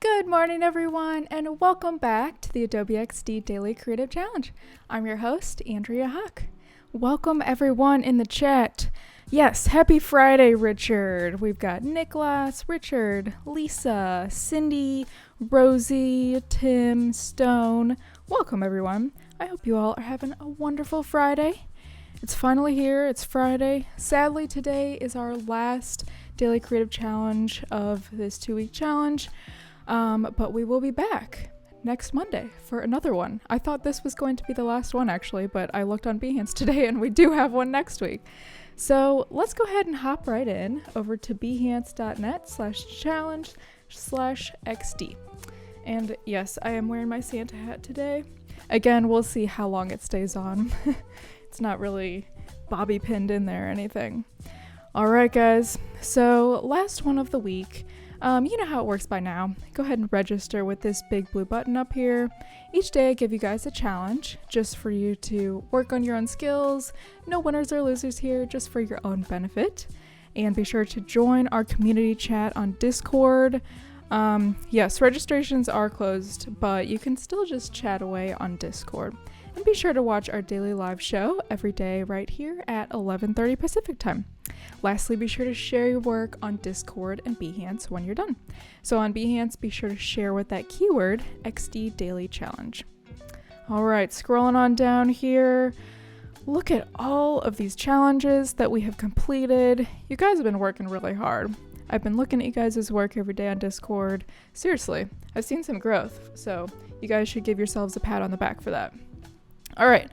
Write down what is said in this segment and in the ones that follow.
Good morning, everyone, and welcome back to the Adobe XD Daily Creative Challenge. I'm your host, Andrea Huck. Welcome, everyone in the chat. Yes, happy Friday, Richard. We've got Nicholas, Richard, Lisa, Cindy, Rosie, Tim, Stone. Welcome, everyone. I hope you all are having a wonderful Friday. It's finally here. It's Friday. Sadly, today is our last Daily Creative Challenge of this 2-week challenge. But we will be back next Monday for another one. I thought this was going to be the last one, actually, but I looked on Behance today and we do have one next week. So let's go ahead and hop right in over to behance.net/challenge/XD. And yes, I am wearing my Santa hat today. Again, we'll see how long it stays on. It's not really bobby pinned in there or anything. All right, guys. So last one of the week. You know how it works by now. Go ahead and register with this big blue button up here. Each day I give you guys a challenge just for you to work on your own skills. No winners or losers here, just for your own benefit. And be sure to join our community chat on Discord. Yes, registrations are closed, but you can still just chat away on Discord. And be sure to watch our daily live show every day right here at 11:30 Pacific time. Lastly, be sure to share your work on Discord and Behance when you're done. So on Behance, be sure to share with that keyword XD Daily Challenge. All right, scrolling on down here. Look at all of these challenges that we have completed. You guys have been working really hard. I've been looking at you guys' work every day on Discord. Seriously, I've seen some growth, so you guys should give yourselves a pat on the back for that. All right,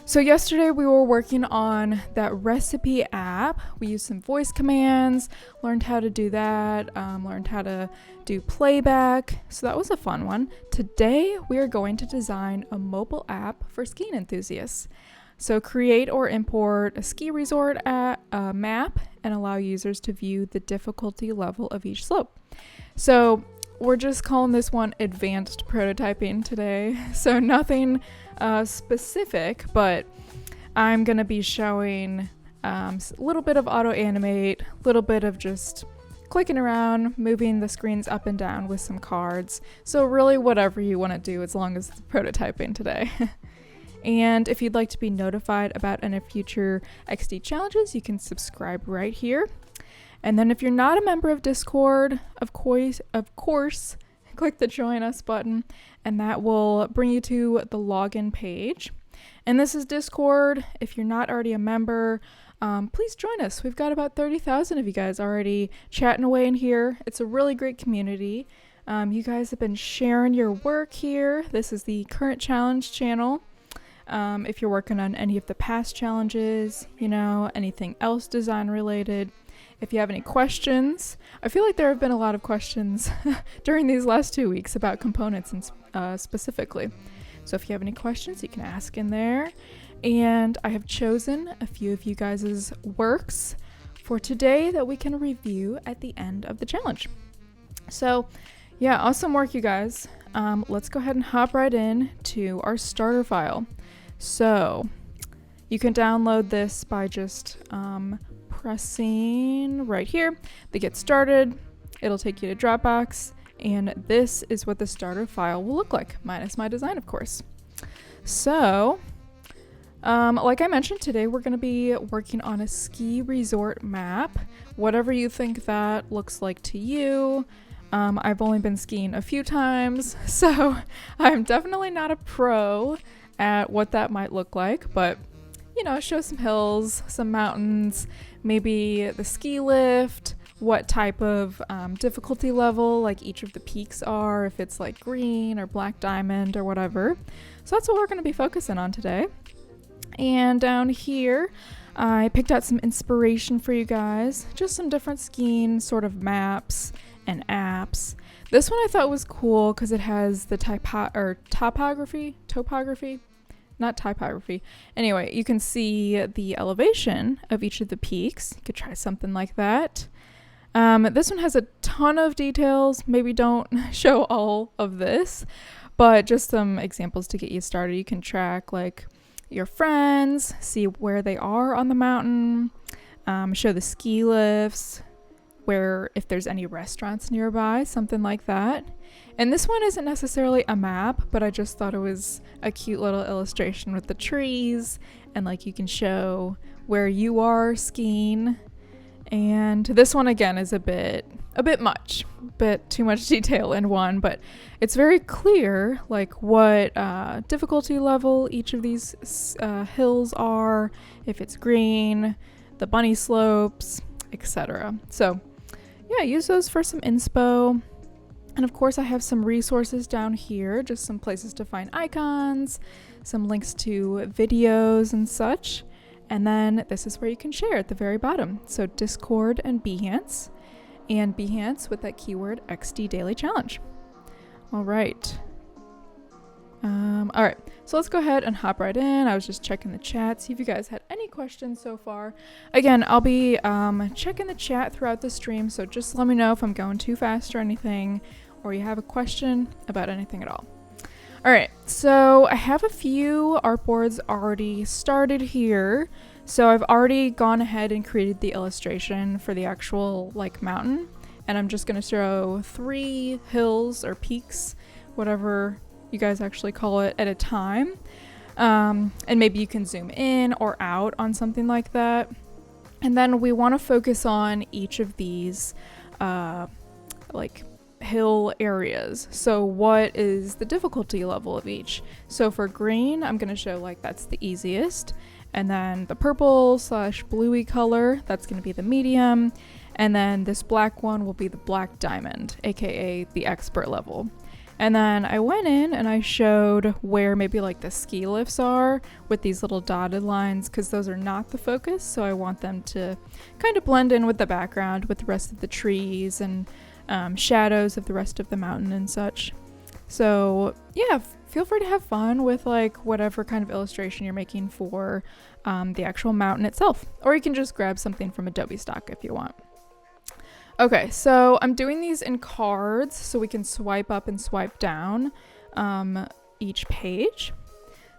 so yesterday we were working on that recipe app. We used some voice commands, learned how to do that, learned how to do playback. So that was a fun one. Today we are going to design a mobile app for skiing enthusiasts. So create or import a ski resort map and allow users to view the difficulty level of each slope. So we're just calling this one advanced prototyping today. So nothing specific, but I'm going to be showing a little bit of Auto-Animate, a little bit of just clicking around, moving the screens up and down with some cards. So really whatever you want to do as long as it's prototyping today. And if you'd like to be notified about any future XD challenges, you can subscribe right here. And then if you're not a member of Discord, of course, click the Join Us button, and that will bring you to the login page. And this is Discord. If you're not already a member, please join us. We've got about 30,000 of you guys already chatting away in here. It's a really great community. You guys have been sharing your work here. This is the current challenge channel. If you're working on any of the past challenges, anything else design related. If you have any questions, I feel like there have been a lot of questions during these last 2 weeks about components and specifically. So if you have any questions, you can ask in there. And I have chosen a few of you guys' works for today that we can review at the end of the challenge. So yeah, awesome work, you guys. Let's go ahead and hop right in to our starter file. So you can download this by just pressing right here, the Get Started. It'll take you to Dropbox, and this is what the starter file will look like, minus my design, of course. So, like I mentioned, today we're going to be working on a ski resort map, whatever you think that looks like to you. I've only been skiing a few times, so I'm definitely not a pro at what that might look like, but show some hills, some mountains, maybe the ski lift, what type of difficulty level like each of the peaks are, if it's like green or black diamond or whatever. So that's what we're going to be focusing on today. And down here, I picked out some inspiration for you guys, just some different skiing sort of maps and apps. This one I thought was cool because it has the topography. Not typography. Anyway, you can see the elevation of each of the peaks. You could try something like that. This one has a ton of details. Maybe don't show all of this, but just some examples to get you started. You can track like your friends, see where they are on the mountain, show the ski lifts, where if there's any restaurants nearby, something like that. And this one isn't necessarily a map, but I just thought it was a cute little illustration with the trees, and like you can show where you are skiing. And this one again is a bit too much detail in one, but it's very clear like what difficulty level each of these hills are, if it's green, the bunny slopes, etc. So yeah, use those for some inspo. And of course I have some resources down here, just some places to find icons, some links to videos and such. And then this is where you can share at the very bottom. So Discord and Behance, and Behance with that keyword XD Daily Challenge. All right. All right, so let's go ahead and hop right in. I was just checking the chat, see if you guys had any questions so far. Again, I'll be checking the chat throughout the stream, so just let me know if I'm going too fast or anything, or you have a question about anything at all. All right, so I have a few artboards already started here. So I've already gone ahead and created the illustration for the actual like mountain, and I'm just gonna show 3 hills or peaks, whatever you guys actually call it, at a time. And maybe you can zoom in or out on something like that. And then we want to focus on each of these like hill areas. So what is the difficulty level of each? So for green, I'm going to show like that's the easiest. And then the purple / bluey color, that's going to be the medium. And then this black one will be the black diamond, aka the expert level. And then I went in and I showed where maybe like the ski lifts are with these little dotted lines, because those are not the focus. So I want them to kind of blend in with the background with the rest of the trees and shadows of the rest of the mountain and such. So yeah, feel free to have fun with like whatever kind of illustration you're making for the actual mountain itself. Or you can just grab something from Adobe stock if you want. Okay, so I'm doing these in cards so we can swipe up and swipe down each page.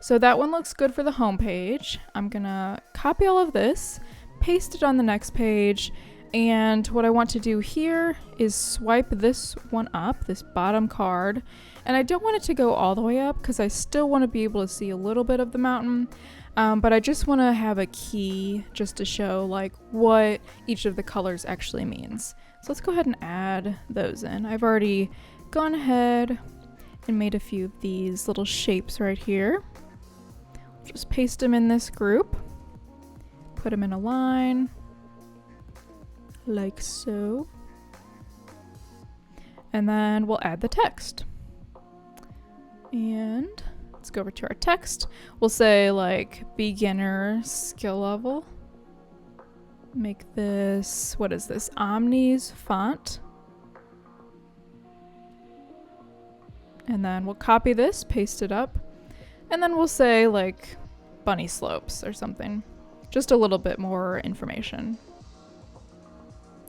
So that one looks good for the home page. I'm gonna copy all of this, paste it on the next page, and what I want to do here is swipe this one up, this bottom card, and I don't want it to go all the way up because I still want to be able to see a little bit of the mountain. But I just want to have a key just to show like what each of the colors actually means. So let's go ahead and add those in. I've already gone ahead and made a few of these little shapes right here. Just paste them in this group, put them in a line, like so. And then we'll add the text. And let's go over to our text. We'll say like beginner skill level. Make this, what is this? Omni's font. And then we'll copy this, paste it up. And then we'll say like bunny slopes or something. Just a little bit more information.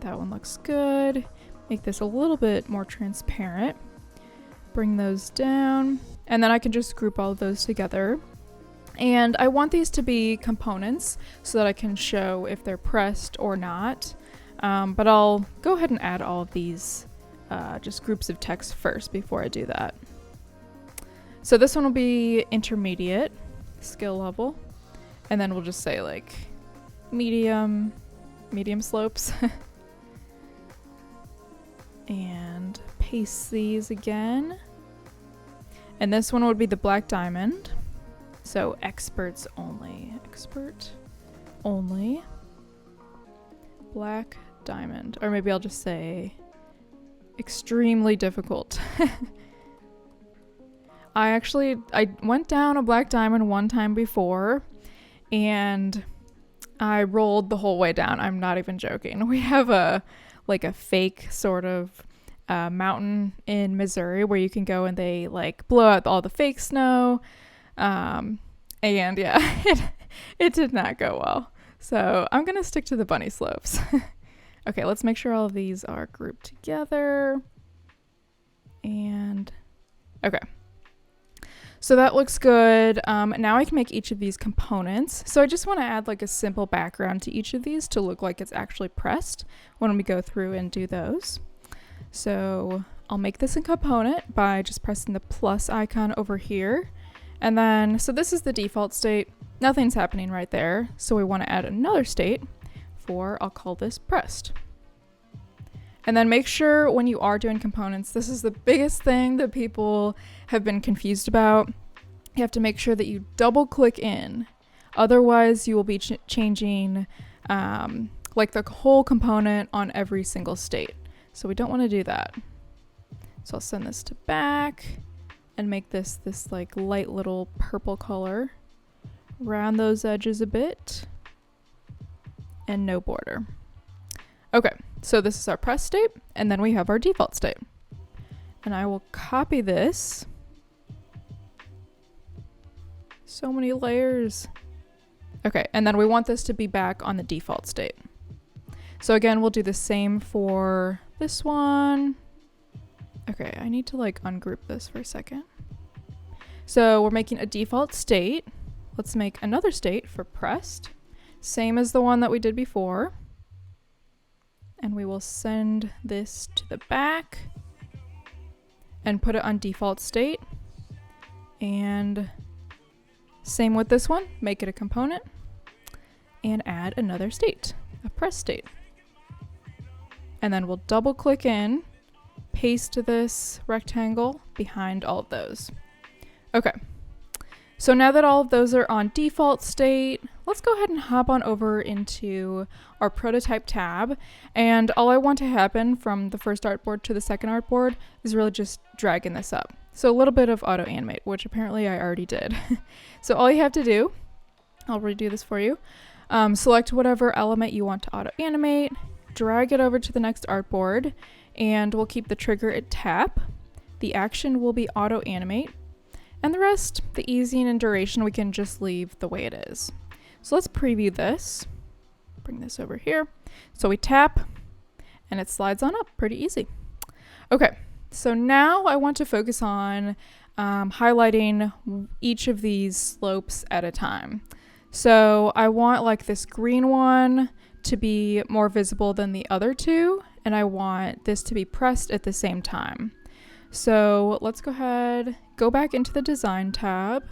That one looks good. Make this a little bit more transparent. Bring those down. And then I can just group all of those together. And I want these to be components so that I can show if they're pressed or not. But I'll go ahead and add all of these just groups of text first before I do that. So this one will be intermediate skill level. And then we'll just say like medium slopes. And paste these again. And this one would be the black diamond. So experts only, expert only, black diamond, or maybe I'll just say extremely difficult. I went down a black diamond one time before and I rolled the whole way down. I'm not even joking. We have a fake sort of mountain in Missouri where you can go and they like blow out all the fake snow. And yeah, it did not go well. So I'm going to stick to the bunny slopes. Okay, let's make sure all of these are grouped together. And okay. So that looks good. Now I can make each of these components. So I just want to add like a simple background to each of these to look like it's actually pressed when we go through and do those. So I'll make this a component by just pressing the plus icon over here. And then, so this is the default state. Nothing's happening right there. So we want to add another state for, I'll call this pressed. And then make sure when you are doing components, this is the biggest thing that people have been confused about. You have to make sure that you double click in. Otherwise, you will be changing like the whole component on every single state. So we don't want to do that. So I'll send this to back and make this like light little purple color. Round those edges a bit. And no border. Okay, so this is our press state, and then we have our default state. And I will copy this. So many layers. Okay, and then we want this to be back on the default state. So again, we'll do the same for this one. Okay, I need to like ungroup this for a second. So we're making a default state. Let's make another state for pressed. Same as the one that we did before. And we will send this to the back and put it on default state. And same with this one, make it a component and add another state, a press state. And then we'll double click in, paste this rectangle behind all of those. Okay. So now that all of those are on default state, let's go ahead and hop on over into our prototype tab. And all I want to happen from the first artboard to the second artboard is really just dragging this up. So a little bit of Auto-Animate, which apparently I already did. So all you have to do, I'll redo this for you, select whatever element you want to Auto-Animate, drag it over to the next artboard, and we'll keep the trigger at tap. The action will be Auto-Animate. And the rest, the easing and duration, we can just leave the way it is. So let's preview this. Bring this over here. So we tap and it slides on up, pretty easy. Okay, so now I want to focus on highlighting each of these slopes at a time. So I want like this green one to be more visible than the other two, and I want this to be pressed at the same time. So let's go ahead, go back into the design tab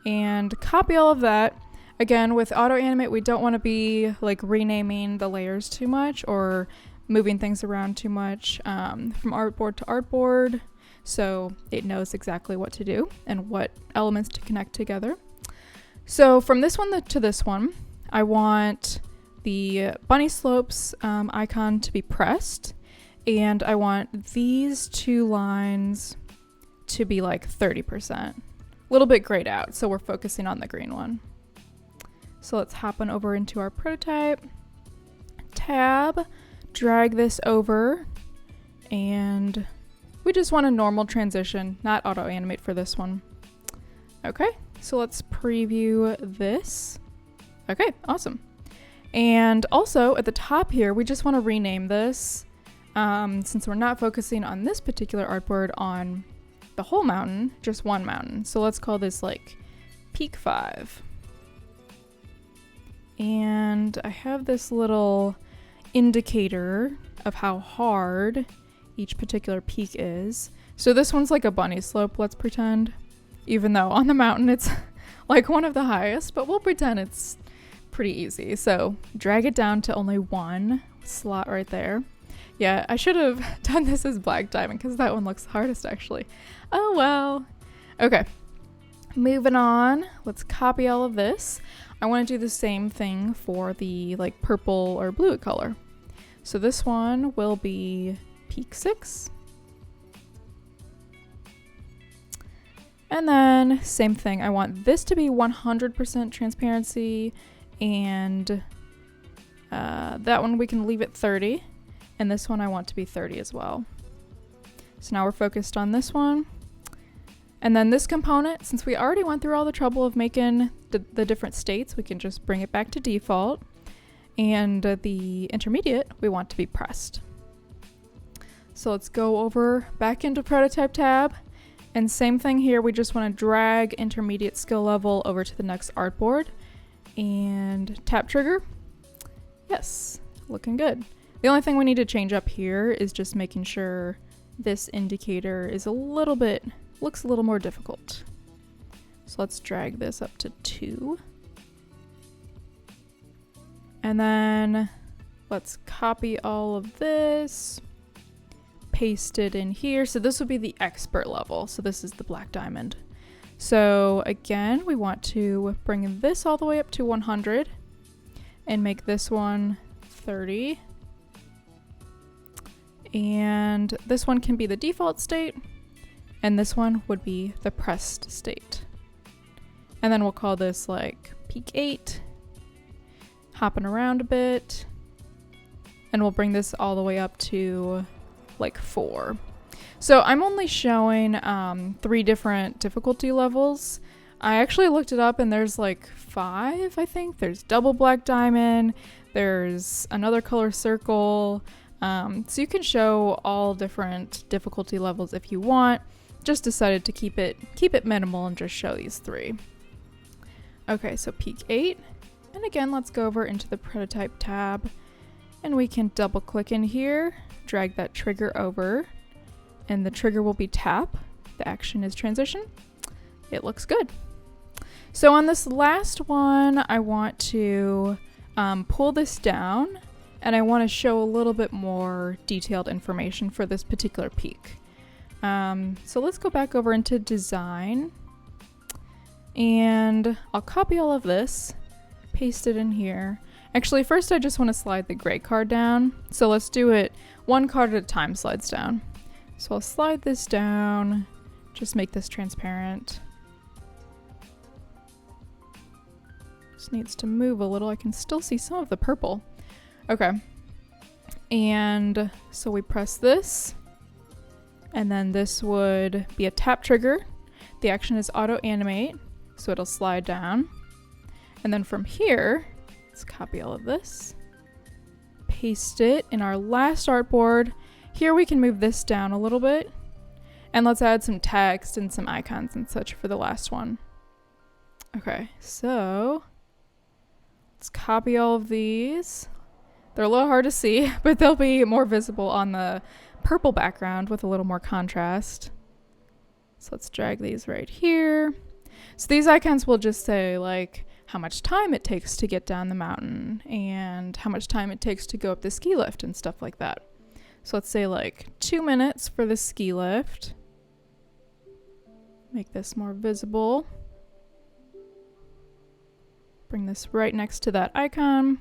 and copy all of that. Again, with Auto-Animate, we don't want to be like renaming the layers too much or moving things around too much from artboard to artboard. So it knows exactly what to do and what elements to connect together. So from this one to this one, I want the bunny slopes icon to be pressed. And I want these two lines to be like 30%. A little bit grayed out, so we're focusing on the green one. So let's hop on over into our prototype. Tab, drag this over, and we just want a normal transition, not Auto-Animate for this one. Okay, so let's preview this. Okay, awesome. And also at the top here, we just want to rename this. Since we're not focusing on this particular artboard on the whole mountain, just one mountain. So let's call this like Peak 5. And I have this little indicator of how hard each particular peak is. So this one's like a bunny slope, let's pretend. Even though on the mountain it's like one of the highest, but we'll pretend it's pretty easy. So drag it down to only one slot right there. Yeah, I should have done this as black diamond because that one looks the hardest actually. Oh well. Okay, moving on. Let's copy all of this. I want to do the same thing for the like purple or blue color. So this one will be Peak 6. And then same thing. I want this to be 100% transparency, and that one we can leave it 30. And this one I want to be 30 as well. So now we're focused on this one. And then this component, since we already went through all the trouble of making the different states, we can just bring it back to default. And the intermediate, we want to be pressed. So let's go over back into prototype tab And same thing here, we just want to drag intermediate skill level over to the next artboard and tap trigger. Yes, looking good. The only thing we need to change up here is just making sure this indicator is looks a little more difficult. So let's drag this up to 2. And then let's copy all of this, paste it in here. So this will be the expert level. So this is the black diamond. So again, we want to bring this all the way up to 100 and make this one 30. And this one can be the default state, and this one would be the pressed state. And then we'll call this like peak 8, hopping around a bit, and we'll bring this all the way up to like 4. So I'm only showing 3 different difficulty levels. I actually looked it up and there's like 5, I think. There's double black diamond, there's another color circle. So you can show all different difficulty levels if you want. Just decided to keep it minimal and just show these 3. Okay, so peak 8. And again, let's go over into the prototype tab and we can double click in here, drag that trigger over, and the trigger will be tap. The action is transition. It looks good. So on this last one, I want to pull this down and I want to show a little bit more detailed information for this particular peak. So let's go back over into design and I'll copy all of this, paste it in here. Actually, first I just want to slide the gray card down. So let's do it 1 card at a time slides down. So I'll slide this down, just make this transparent. Just needs to move a little. I can still see some of the purple. Okay. And so we press this, and then this would be a tap trigger. The action is Auto-Animate, so it'll slide down. And then from here, let's copy all of this, paste it in our last artboard. Here we can move this down a little bit, and let's add some text and some icons and such for the last one. Okay, so let's copy all of these. They're a little hard to see, but they'll be more visible on the purple background with a little more contrast. So let's drag these right here. So these icons will just say like how much time it takes to get down the mountain and how much time it takes to go up the ski lift and stuff like that. So let's say like 2 minutes for the ski lift. Make this more visible. Bring this right next to that icon.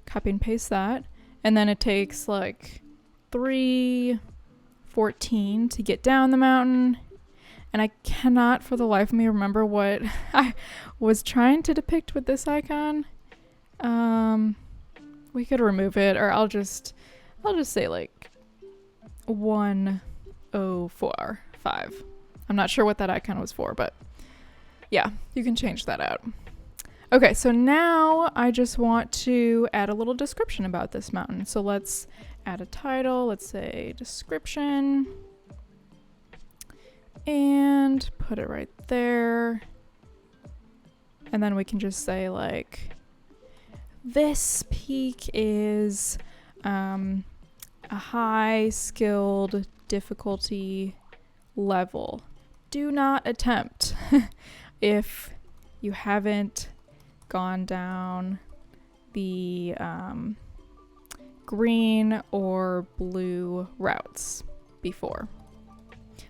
Copy and paste that. And then it takes like 3:14 to get down the mountain. And I cannot for the life of me remember what I was trying to depict with this icon. We could remove it, or I'll just say like 1:04.5. I'm not sure what that icon was for, but yeah, you can change that out. Okay, so now I just want to add a little description about this mountain. So let's add a title. Let's say description. And put it right there. And then we can just say like, this peak is a high skilled difficulty level. Do not attempt if you haven't gone down the green or blue routes before.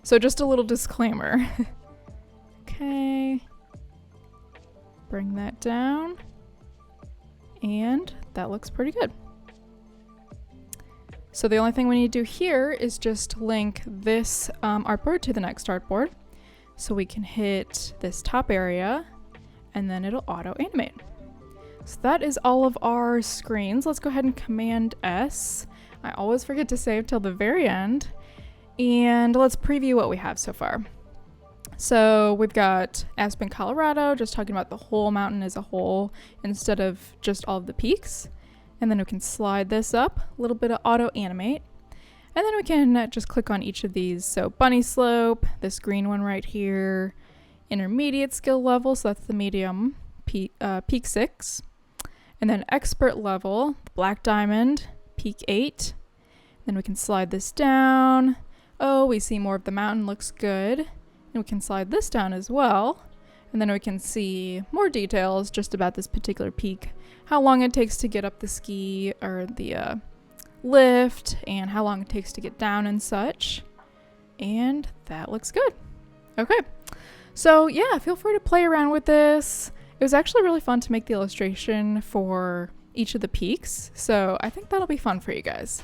So just a little disclaimer. Okay. Bring that down. And that looks pretty good. So the only thing we need to do here is just link this artboard to the next artboard. So we can hit this top area and then it'll auto-animate. So that is all of our screens. Let's go ahead and Command S. I always forget to save till the very end. And let's preview what we have so far. So we've got Aspen, Colorado, just talking about the whole mountain as a whole instead of just all of the peaks. And then we can slide this up, a little bit of Auto-Animate. And then we can just click on each of these. So bunny slope, this green one right here, intermediate skill level, so that's the medium, peak 6. And then expert level, black diamond, peak 8. Then we can slide this down. Oh, we see more of the mountain, looks good. And we can slide this down as well. And then we can see more details just about this particular peak, how long it takes to get up the ski or the lift, and how long it takes to get down and such. And that looks good. Okay, so yeah, feel free to play around with this. It was actually really fun to make the illustration for each of the peaks, so I think that'll be fun for you guys.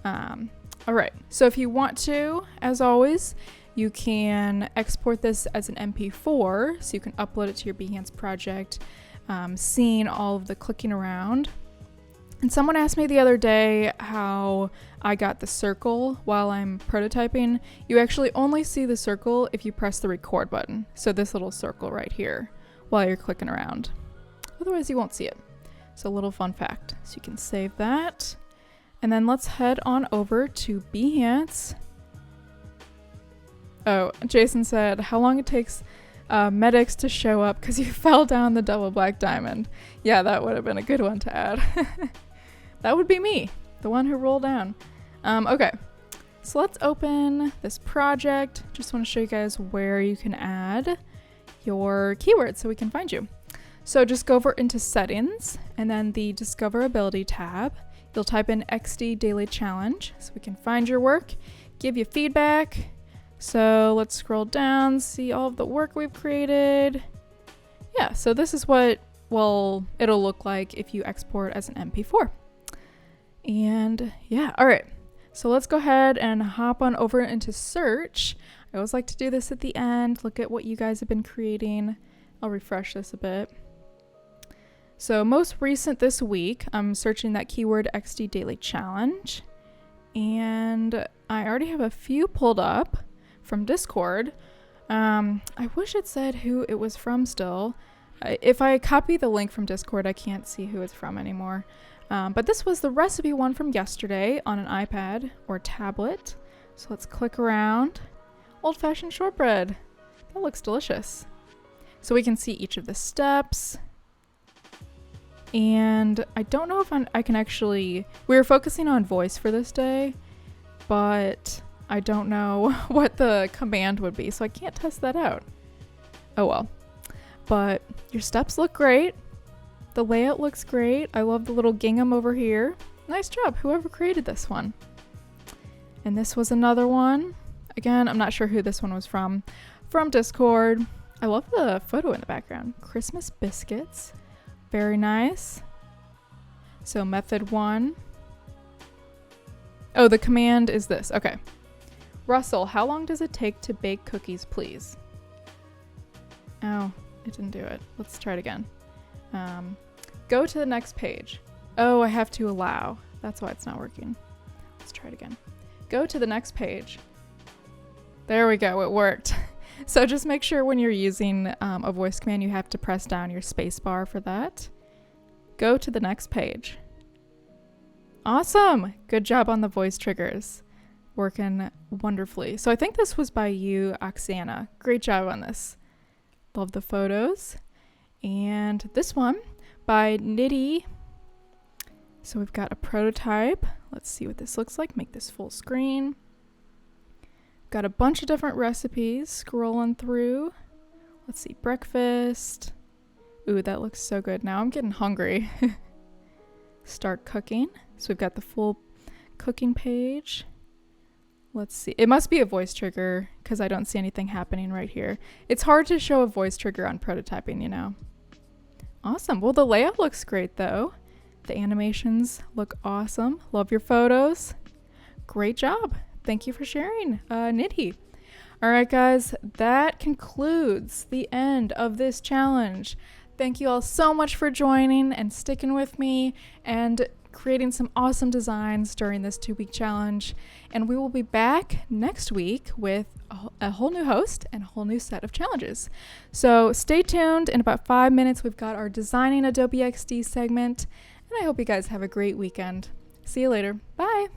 All right, so if you want to, as always, you can export this as an MP4, so you can upload it to your Behance project, seeing all of the clicking around. And someone asked me the other day how I got the circle while I'm prototyping. You actually only see the circle if you press the record button, so this little circle right here, while you're clicking around. Otherwise you won't see it. So a little fun fact. So you can save that. And then let's head on over to Behance. Oh, Jason said how long it takes medics to show up because you fell down the double black diamond. Yeah, that would have been a good one to add. That would be me, the one who rolled down. Okay, so let's open this project. Just want to show you guys where you can add your keywords so we can find you. So just go over into settings and then the discoverability tab. You'll type in XD daily challenge so we can find your work, give you feedback. So let's scroll down, see all of the work we've created. Yeah, so this is what, well, it'll look like if you export as an MP4. And yeah, all right. So let's go ahead and hop on over into search. I always like to do this at the end, look at what you guys have been creating. I'll refresh this a bit. So most recent this week, I'm searching that keyword XD daily challenge. And I already have a few pulled up from Discord. I wish it said who it was from still. If I copy the link from Discord, I can't see who it's from anymore. But this was the recipe one from yesterday on an iPad or tablet. So let's click around. Old-fashioned shortbread. That looks delicious. So we can see each of the steps. And I don't know if I can actually... We were focusing on voice for this day, but I don't know what the command would be, so I can't test that out. Oh well. But your steps look great. The layout looks great. I love the little gingham over here. Nice job, whoever created this one. And this was another one. Again, I'm not sure who this one was from. From Discord. I love the photo in the background. Christmas biscuits. Very nice. So method 1. Oh, the command is this. Okay. Russell, how long does it take to bake cookies, please? Oh, it didn't do it. Let's try it again. Go to the next page. Oh, I have to allow. That's why it's not working. Let's try it again. Go to the next page. There we go. It worked. So just make sure when you're using a voice command, you have to press down your space bar for that. Go to the next page. Awesome. Good job on the voice triggers. Working wonderfully. So I think this was by you, Oksana. Great job on this. Love the photos. And this one by Nitty. So we've got a prototype. Let's see what this looks like. Make this full screen. Got a bunch of different recipes scrolling through. Let's see, breakfast. Ooh, that looks so good. Now I'm getting hungry. Start cooking. So we've got the full cooking page. Let's see. It must be a voice trigger because I don't see anything happening right here. It's hard to show a voice trigger on prototyping, you know. Awesome. Well, the layout looks great though. The animations look awesome. Love your photos. Great job. Thank you for sharing, Nidhi. All right, guys, that concludes the end of this challenge. Thank you all so much for joining and sticking with me and creating some awesome designs during this 2-week challenge. And we will be back next week with a whole new host and a whole new set of challenges. So stay tuned. In about 5 minutes, we've got our Designing Adobe XD segment. And I hope you guys have a great weekend. See you later. Bye.